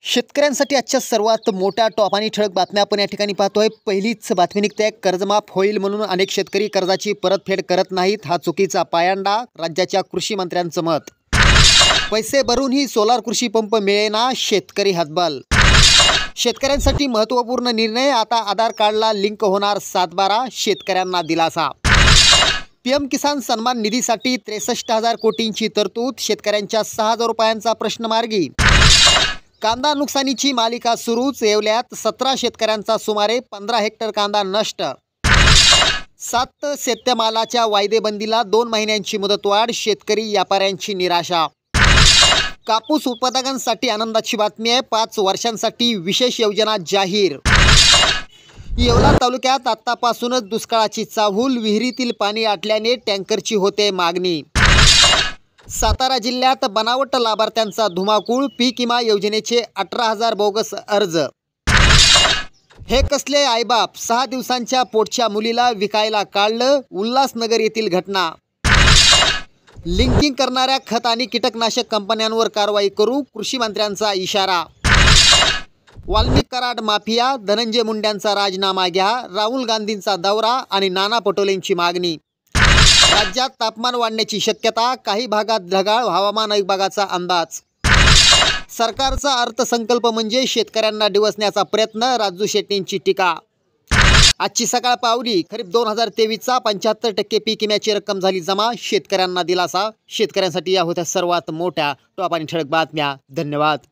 शेतकऱ्यांसाठी आजच्या सर्वात मोठ्या टॉप आणि ठळक बातम्या आपण या ठिकाणी पाहतोय। पहिलीच बातमी निघते, कर्जमाफ होईल म्हणून अनेक शेतकरी कर्जाची परतफेड करत नाहीत, हा चुकीचा पायंडा, राज्याच्या कृषी मंत्र्यांचं मत। पैसे भरूनही सोलार कृषी पंप मिळेना, शेतकरी हतबल। शेतकऱ्यांसाठी महत्त्वपूर्ण निर्णय, आता आधार कार्डला लिंक होणार 7/12, शेतकऱ्यांना दिलासा। पीएम किसान सन्मान निधीसाठी 63,000 कोटींची तरतूद, शेतकऱ्यांच्या 6,000 रुपयांचा प्रश्न मार्गी। कांदा नुकसानीची मालिका सुरूच, येवल्यात 17 शेतकऱ्यांचा सुमारे 15 हेक्टर कांदा नष्ट। 7 शेतमालाच्या वायदेबंदीला 2 महिन्यांची मुदतवाढ, शेतकरी व्यापाऱ्यांची निराशा। कापूस उत्पादकांसाठी आनंदाची बातमी आहे, 5 वर्षांसाठी विशेष योजना जाहीर। येवला तालुक्यात आतापासूनच दुष्काळाची चाहूल, विहिरीतील पाणी आटल्याने टँकरची होते मागणी। सातारा जिल्ह्यात बनावट लाभार्थ्यांचा धुमाकूळ, पीक विमा योजनेचे 18,000 बोगस अर्ज। हे कसले आईबाप, 6 दिवसांच्या पोटच्या मुलीला विकायला काढलं, उल्हासनगर येथील घटना। लिंकिंग करणाऱ्या खत आणि कीटकनाशक कंपन्यांवर कारवाई करू, कृषी मंत्र्यांचा इशारा। वाल्मिक कराड माफिया, धनंजय मुंड्यांचा राजीनामा घ्या, राहुल गांधींचा दौरा आणि नाना पटोलेंची मागणी। राज्यात तापमान वाढण्याची शक्यता, काही भागात ढगाळ, हवामान विभागाचा अंदाज। सरकारचा अर्थसंकल्प म्हणजे शेतकऱ्यांना डिवचण्याचा प्रयत्न, राजू शेट्टींची टीका। आजची सकाळ पावली, खरीप 2023चा 75% पीक विम्याची रक्कम झाली जमा, शेतकऱ्यांना दिलासा। शेतकऱ्यांसाठी या होत्या सर्वात मोठ्या टॉप आणि ठळक बातम्या। धन्यवाद।